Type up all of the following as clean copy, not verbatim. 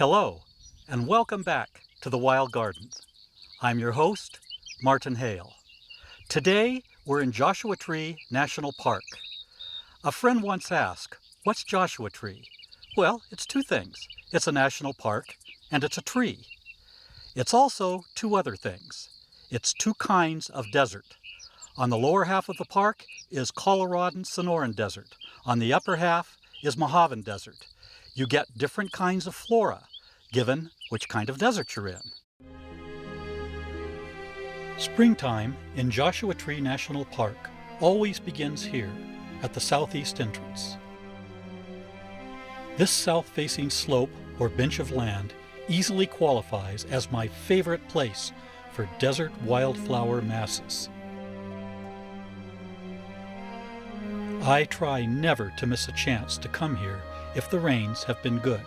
Hello, and welcome back to the Wild Gardens. I'm your host, Martin Hale. Today, we're in Joshua Tree National Park. A friend once asked, what's Joshua Tree? Well, it's two things. It's a national park, and it's a tree. It's also two other things. It's two kinds of desert. On the lower half of the park is Coloradan Sonoran Desert. On the upper half is Mojaven Desert. You get different kinds of flora, given which kind of desert you're in. Springtime in Joshua Tree National Park always begins here at the southeast entrance. This south-facing slope or bench of land easily qualifies as my favorite place for desert wildflower masses. I try never to miss a chance to come here if the rains have been good.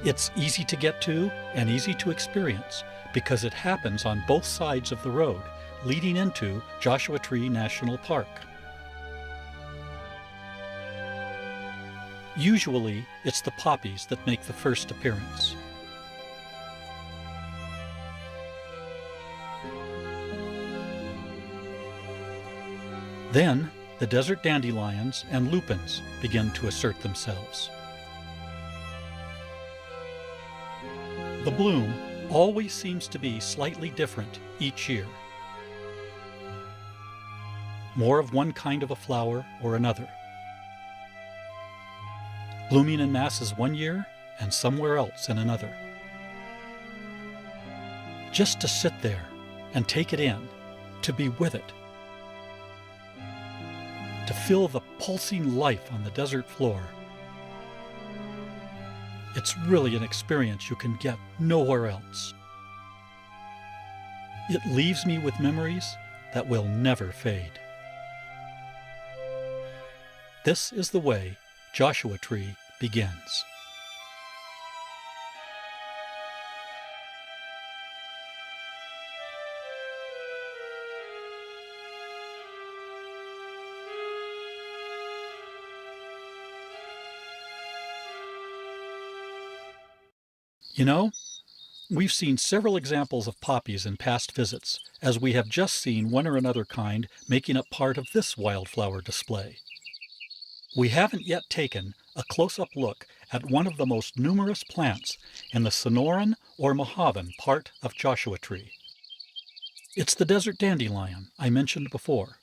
It's easy to get to and easy to experience because it happens on both sides of the road leading into Joshua Tree National Park. Usually, it's the poppies that make the first appearance. Then, the desert dandelions and lupins begin to assert themselves. The bloom always seems to be slightly different each year. More of one kind of a flower or another. Blooming in masses one year and somewhere else in another. Just to sit there and take it in, to be with it. To feel the pulsing life on the desert floor. It's really an experience you can get nowhere else. It leaves me with memories that will never fade. This is the way Joshua Tree begins. You know, we've seen several examples of poppies in past visits, as we have just seen one or another kind making up part of this wildflower display. We haven't yet taken a close-up look at one of the most numerous plants in the Sonoran or Mojaven part of Joshua Tree. It's the desert dandelion I mentioned before.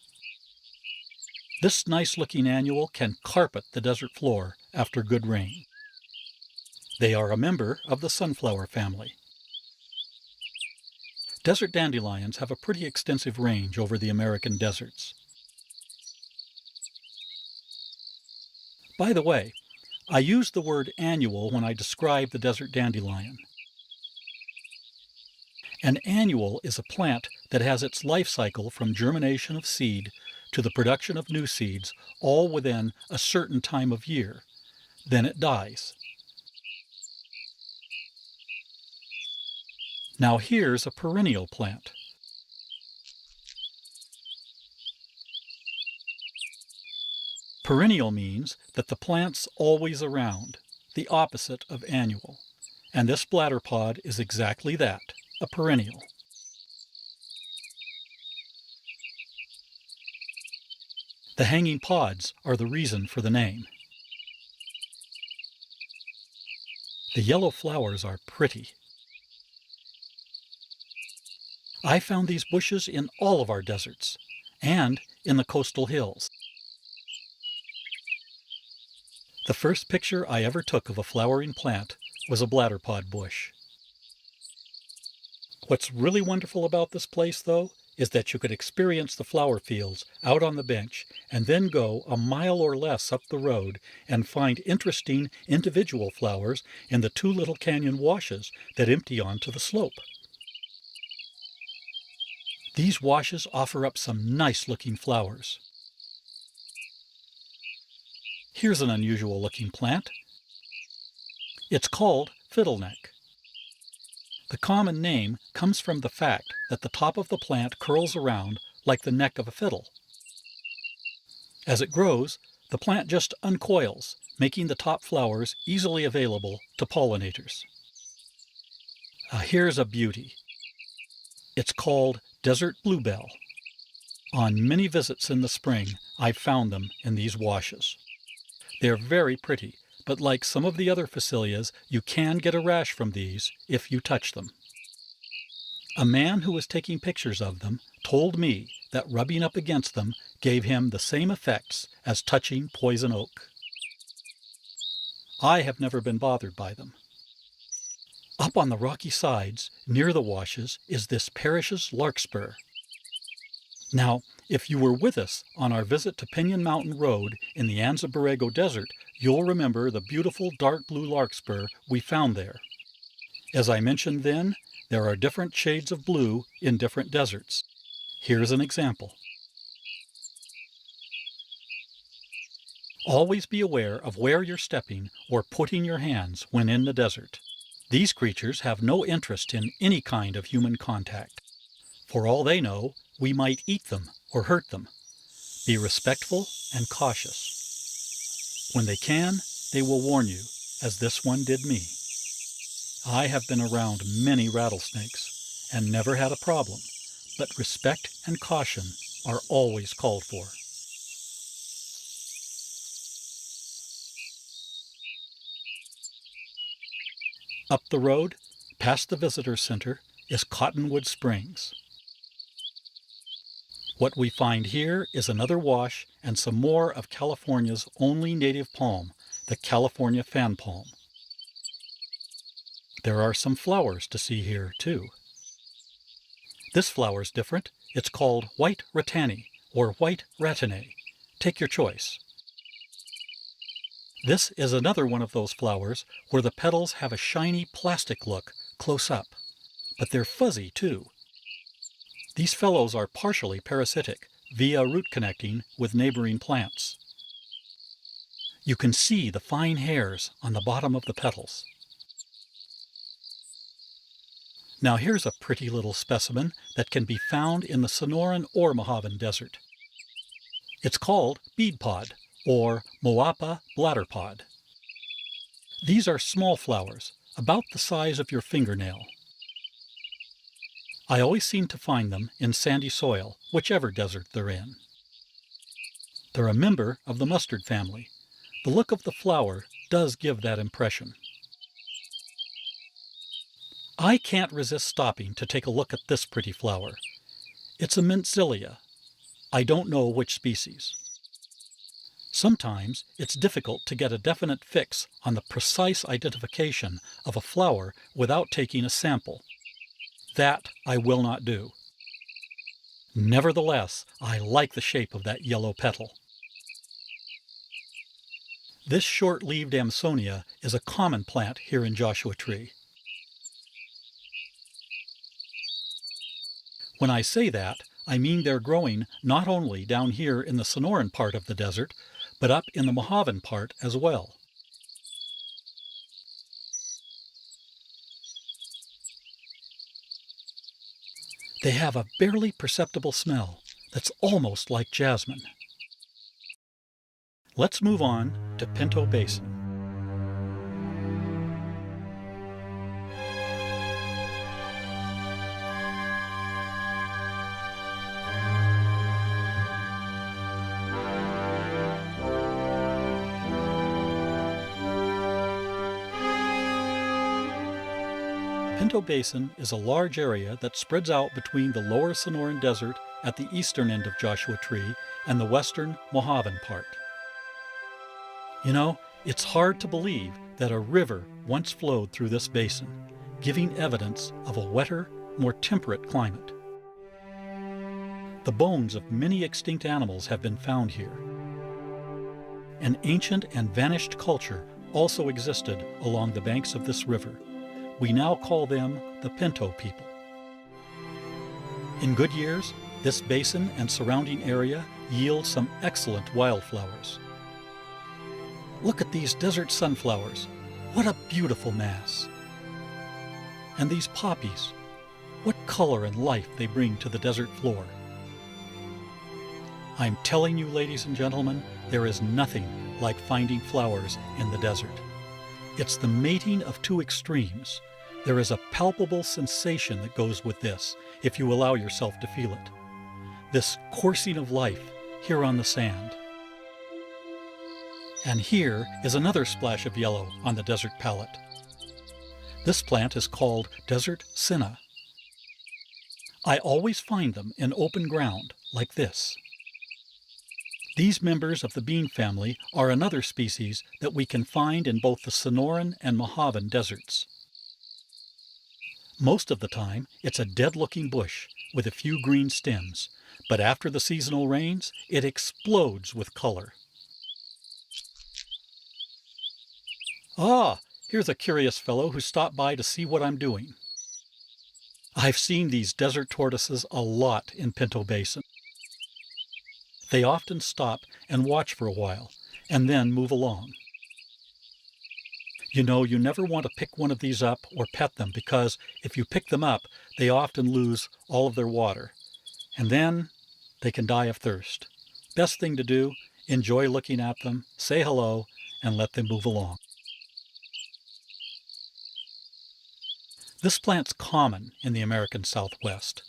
This nice-looking annual can carpet the desert floor after good rain. They are a member of the sunflower family. Desert dandelions have a pretty extensive range over the American deserts. By the way, I use the word annual when I describe the desert dandelion. An annual is a plant that has its life cycle from germination of seed to the production of new seeds all within a certain time of year. Then it dies. Now here's a perennial plant. Perennial means that the plant's always around, the opposite of annual. And this bladderpod is exactly that, a perennial. The hanging pods are the reason for the name. The yellow flowers are pretty. I found these bushes in all of our deserts and in the coastal hills. The first picture I ever took of a flowering plant was a bladderpod bush. What's really wonderful about this place, though, is that you could experience the flower fields out on the bench and then go a mile or less up the road and find interesting individual flowers in the two little canyon washes that empty onto the slope. These washes offer up some nice-looking flowers. Here's an unusual-looking plant. It's called fiddleneck. The common name comes from the fact that the top of the plant curls around like the neck of a fiddle. As it grows, The plant just uncoils, making the top flowers easily available to pollinators. Here's a beauty. It's called desert bluebell. On many visits in the spring, I've found them in these washes. They're very pretty, but like some of the other phacelias, you can get a rash from these if you touch them. A man who was taking pictures of them told me that rubbing up against them gave him the same effects as touching poison oak. I have never been bothered by them. Up on the rocky sides, near the washes, is this Parrish's larkspur. Now, if you were with us on our visit to Pinyon Mountain Road in the Anza Borrego Desert, you'll remember the beautiful dark blue larkspur we found there. As I mentioned then, there are different shades of blue in different deserts. Here's an example. Always be aware of where you're stepping or putting your hands when in the desert. These creatures have no interest in any kind of human contact. For all they know, we might eat them or hurt them. Be respectful and cautious. When they can, they will warn you, as this one did me. I have been around many rattlesnakes and never had a problem, but respect and caution are always called for. Up the road, past the visitor center, is Cottonwood Springs. What we find here is another wash and some more of California's only native palm, the California fan palm. There are some flowers to see here, too. This flower's different. It's called white ratani, or white ratanae. Take your choice. This is another one of those flowers where the petals have a shiny plastic look close up, but they're fuzzy too. These fellows are partially parasitic via root connecting with neighboring plants. You can see the fine hairs on the bottom of the petals. Now here's a pretty little specimen that can be found in the Sonoran or Mojave Desert. It's called beadpod, or Moapa bladderpod. These are small flowers, about the size of your fingernail. I always seem to find them in sandy soil, whichever desert they're in. They're a member of the mustard family. The look of the flower does give that impression. I can't resist stopping to take a look at this pretty flower. It's a Mentzelia. I don't know which species. Sometimes it's difficult to get a definite fix on the precise identification of a flower without taking a sample. That I will not do. Nevertheless, I like the shape of that yellow petal. This short-leaved Amsonia is a common plant here in Joshua Tree. When I say that, I mean they're growing not only down here in the Sonoran part of the desert, but up in the Mojave part as well. They have a barely perceptible smell that's almost like jasmine. Let's move on to Pinto Basin. Pinto Basin is a large area that spreads out between the lower Sonoran Desert at the eastern end of Joshua Tree and the western Mojave part. You know, it's hard to believe that a river once flowed through this basin, giving evidence of a wetter, more temperate climate. The bones of many extinct animals have been found here. An ancient and vanished culture also existed along the banks of this river. We now call them the Pinto people. In good years, this basin and surrounding area yield some excellent wildflowers. Look at these desert sunflowers. What a beautiful mass. And these poppies. What color and life they bring to the desert floor. I'm telling you, ladies and gentlemen, there is nothing like finding flowers in the desert. It's the mating of two extremes. There is a palpable sensation that goes with this, if you allow yourself to feel it. This coursing of life here on the sand. And here is another splash of yellow on the desert palette. This plant is called desert senna. I always find them in open ground like this. These members of the bean family are another species that we can find in both the Sonoran and Mojaven deserts. Most of the time, it's a dead-looking bush with a few green stems, but after the seasonal rains, it explodes with color. Ah, here's a curious fellow who stopped by to see what I'm doing. I've seen these desert tortoises a lot in Pinto Basin. They often stop and watch for a while, and then move along. You know, you never want to pick one of these up or pet them, because if you pick them up, they often lose all of their water, and then they can die of thirst. Best thing to do, enjoy looking at them, say hello, and let them move along. This plant's common in the American Southwest.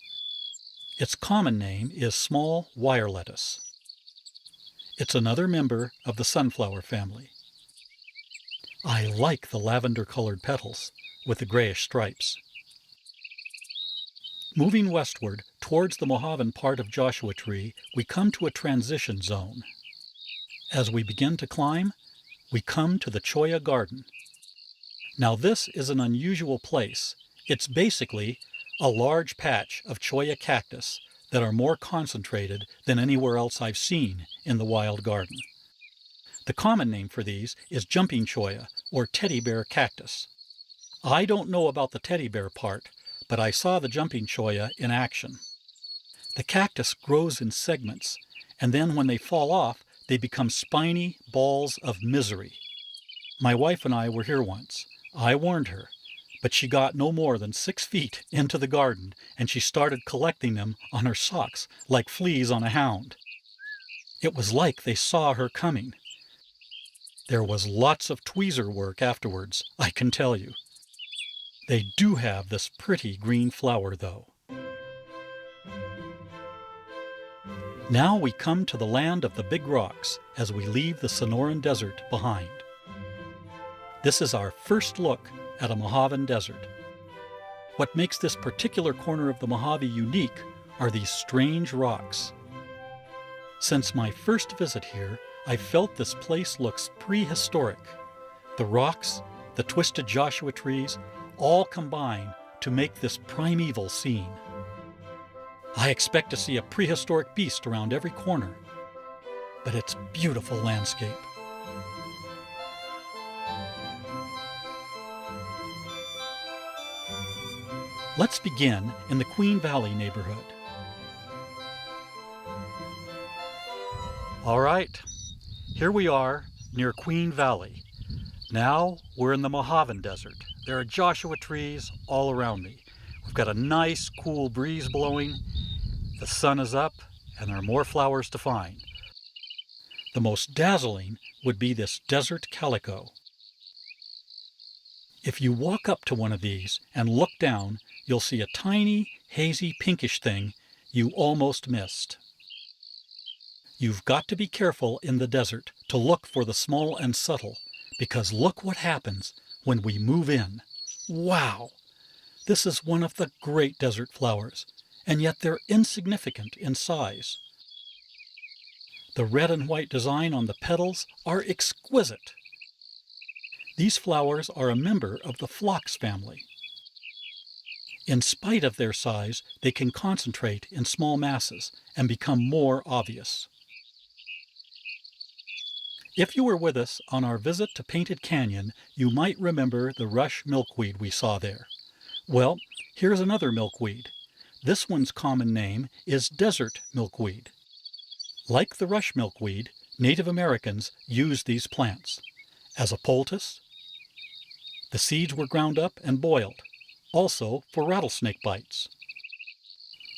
Its common name is small wire lettuce. It's another member of the sunflower family. I like the lavender-colored petals with the grayish stripes. Moving westward towards the Mojaven part of Joshua Tree, we come to a transition zone. As we begin to climb, we come to the Cholla Garden. Now this is an unusual place. It's basically a large patch of cholla cactus that are more concentrated than anywhere else I've seen in the wild garden. The common name for these is jumping cholla, or teddy bear cactus. I don't know about the teddy bear part, but I saw the jumping cholla in action. The cactus grows in segments, and then when they fall off, they become spiny balls of misery. My wife and I were here once. I warned her, but she got no more than 6 feet into the garden, and she started collecting them on her socks like fleas on a hound. It was like they saw her coming. There was lots of tweezer work afterwards, I can tell you. They do have this pretty green flower, though. Now we come to the land of the big rocks as we leave the Sonoran Desert behind. This is our first look at a Mojaven desert. What makes this particular corner of the Mojave unique are these strange rocks. Since my first visit here, I felt this place looks prehistoric. The rocks, the twisted Joshua trees, all combine to make this primeval scene. I expect to see a prehistoric beast around every corner, but it's beautiful landscape. Let's begin in the Queen Valley neighborhood. All right, here we are near Queen Valley. Now we're in the Mojaven Desert. There are Joshua trees all around me. We've got a nice cool breeze blowing. The sun is up and there are more flowers to find. The most dazzling would be this desert calico. If you walk up to one of these and look down, you'll see a tiny, hazy, pinkish thing you almost missed. You've got to be careful in the desert to look for the small and subtle, because look what happens when we move in. Wow! This is one of the great desert flowers, and yet they're insignificant in size. The red and white design on the petals are exquisite. These flowers are a member of the phlox family. In spite of their size, they can concentrate in small masses and become more obvious. If you were with us on our visit to Painted Canyon, you might remember the rush milkweed we saw there. Well, here's another milkweed. This one's common name is desert milkweed. Like the rush milkweed, Native Americans used these plants as a poultice. The seeds were ground up and boiled, also for rattlesnake bites.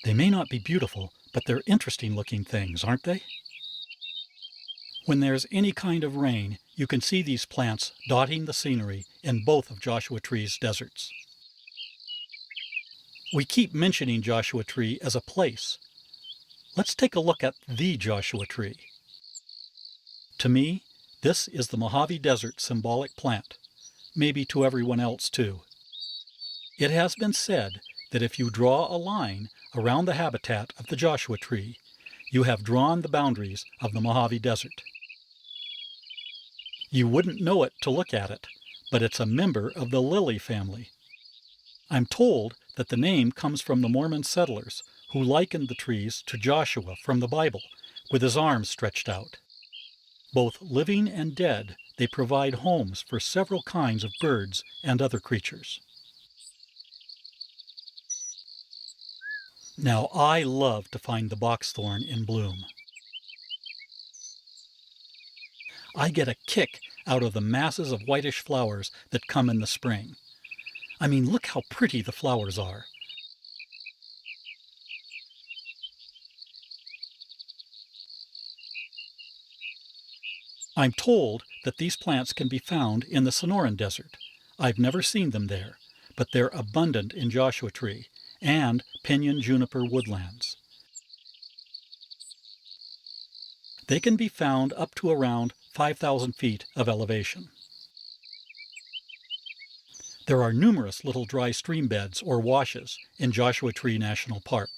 They may not be beautiful, but they're interesting looking things, aren't they? When there's any kind of rain, you can see these plants dotting the scenery in both of Joshua Tree's deserts. We keep mentioning Joshua Tree as a place. Let's take a look at the Joshua Tree. To me, this is the Mojave Desert symbolic plant, maybe to everyone else too. It has been said that if you draw a line around the habitat of the Joshua Tree, you have drawn the boundaries of the Mojave Desert. You wouldn't know it to look at it, but it's a member of the lily family. I'm told that the name comes from the Mormon settlers who likened the trees to Joshua from the Bible, with his arms stretched out. Both living and dead, they provide homes for several kinds of birds and other creatures. Now, I love to find the boxthorn in bloom. I get a kick out of the masses of whitish flowers that come in the spring. I mean, look how pretty the flowers are. I'm told that these plants can be found in the Sonoran Desert. I've never seen them there, but they're abundant in Joshua Tree and pinyon juniper woodlands. They can be found up to around 5,000 feet of elevation. There are numerous little dry stream beds or washes in Joshua Tree National Park.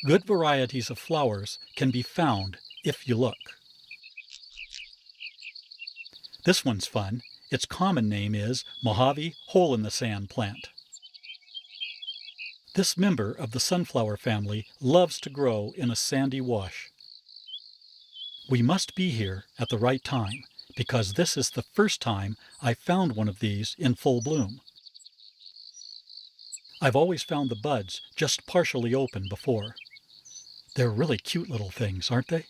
Good varieties of flowers can be found if you look. This one's fun. Its common name is Mojave hole-in-the-sand plant. This member of the sunflower family loves to grow in a sandy wash. We must be here at the right time because this is the first time I found one of these in full bloom. I've always found the buds just partially open before. They're really cute little things, aren't they?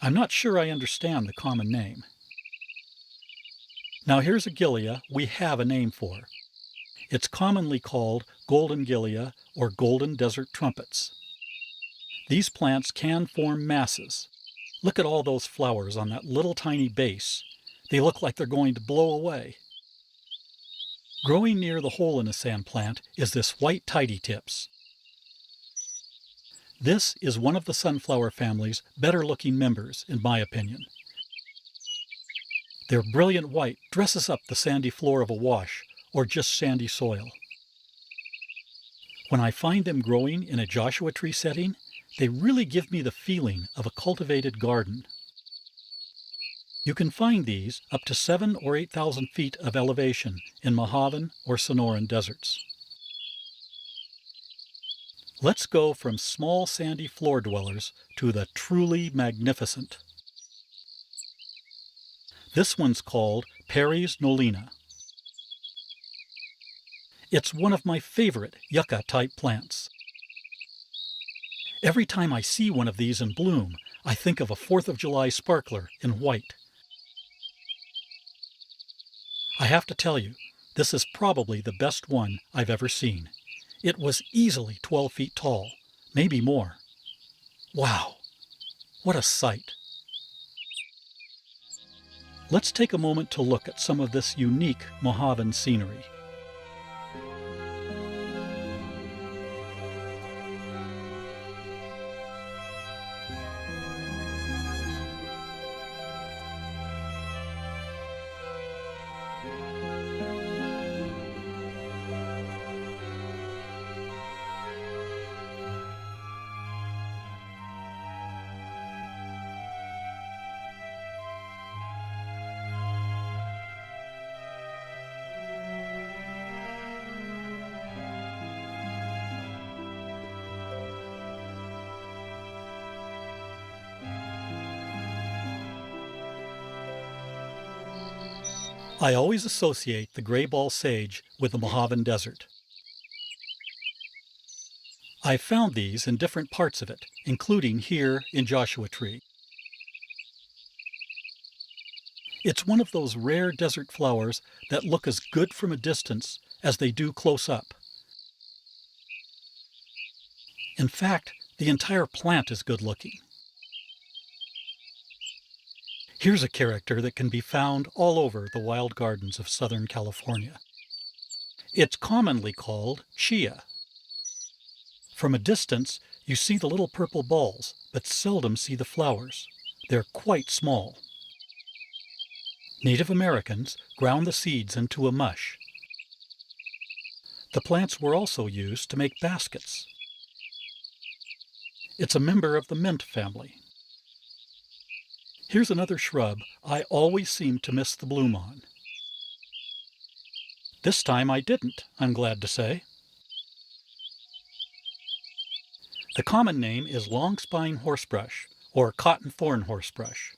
I'm not sure I understand the common name. Now here's a gilia we have a name for. It's commonly called golden gilia or golden desert trumpets. These plants can form masses. Look at all those flowers on that little tiny base. They look like they're going to blow away. Growing near the hole-in-the-sand plant is this white tidy-tips. This is one of the sunflower family's better-looking members, in my opinion. Their brilliant white dresses up the sandy floor of a wash or just sandy soil. When I find them growing in a Joshua Tree setting, they really give me the feeling of a cultivated garden. You can find these up to 7,000 or 8,000 feet of elevation in Mojaven or Sonoran deserts. Let's go from small sandy floor dwellers to the truly magnificent. This one's called Perry's Nolina. It's one of my favorite yucca-type plants. Every time I see one of these in bloom, I think of a 4th of July sparkler in white. I have to tell you, this is probably the best one I've ever seen. It was easily 12 feet tall, maybe more. Wow, what a sight. Let's take a moment to look at some of this unique Mojaven scenery. I always associate the gray ball sage with the Mojaven Desert. I've found these in different parts of it, including here in Joshua Tree. It's one of those rare desert flowers that look as good from a distance as they do close up. In fact, the entire plant is good looking. Here's a character that can be found all over the wild gardens of Southern California. It's commonly called chia. From a distance, you see the little purple balls, but seldom see the flowers. They're quite small. Native Americans ground the seeds into a mush. The plants were also used to make baskets. It's a member of the mint family. Here's another shrub I always seem to miss the bloom on. This time I didn't, I'm glad to say. The common name is longspine horsebrush, or cotton thorn horsebrush.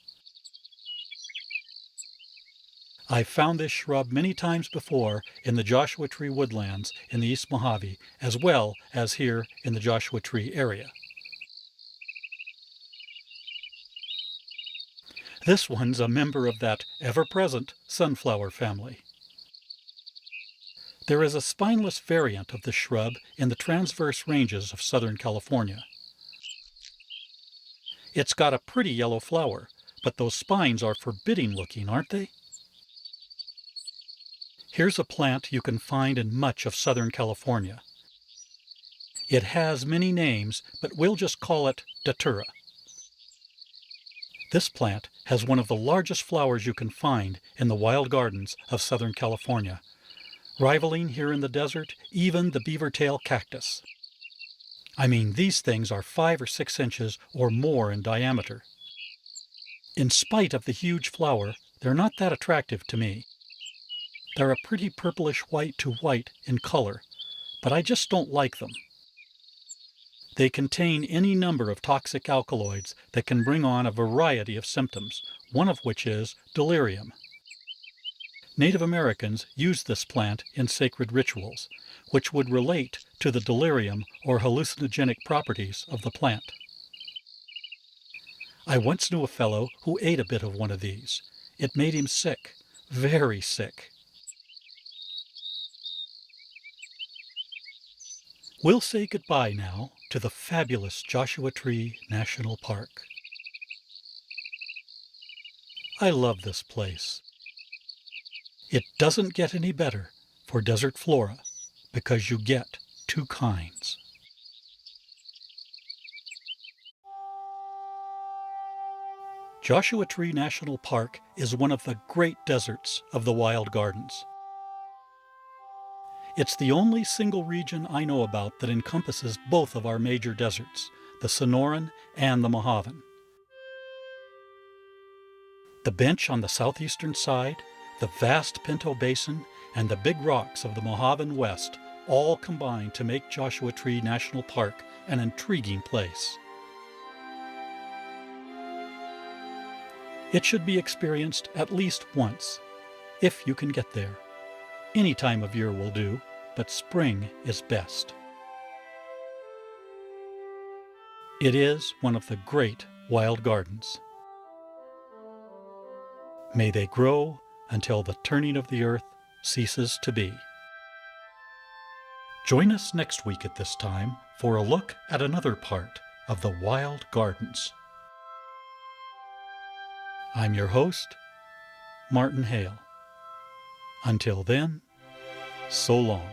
I've found this shrub many times before in the Joshua Tree woodlands in the East Mojave, as well as here in the Joshua Tree area. This one's a member of that ever-present sunflower family. There is a spineless variant of the shrub in the transverse ranges of Southern California. It's got a pretty yellow flower, but those spines are forbidding looking, aren't they? Here's a plant you can find in much of Southern California. It has many names, but we'll just call it datura. This plant has one of the largest flowers you can find in the wild gardens of Southern California, rivaling here in the desert even the beaver-tail cactus. I mean, these things are 5 or 6 inches or more in diameter. In spite of the huge flower, they're not that attractive to me. They're a pretty purplish white to white in color, but I just don't like them. They contain any number of toxic alkaloids that can bring on a variety of symptoms, one of which is delirium. Native Americans used this plant in sacred rituals, which would relate to the delirium or hallucinogenic properties of the plant. I once knew a fellow who ate a bit of one of these. It made him sick, very sick. We'll say goodbye now to the fabulous Joshua Tree National Park. I love this place. It doesn't get any better for desert flora because you get 2 kinds. Joshua Tree National Park is one of the great deserts of the wild gardens. It's the only single region I know about that encompasses both of our major deserts, the Sonoran and the Mojave. The bench on the southeastern side, the vast Pinto Basin, and the big rocks of the Mojave West all combine to make Joshua Tree National Park an intriguing place. It should be experienced at least once, if you can get there. Any time of year will do, but spring is best. It is one of the great wild gardens. May they grow until the turning of the earth ceases to be. Join us next week at this time for a look at another part of the wild gardens. I'm your host, Martin Hale. Until then, so long.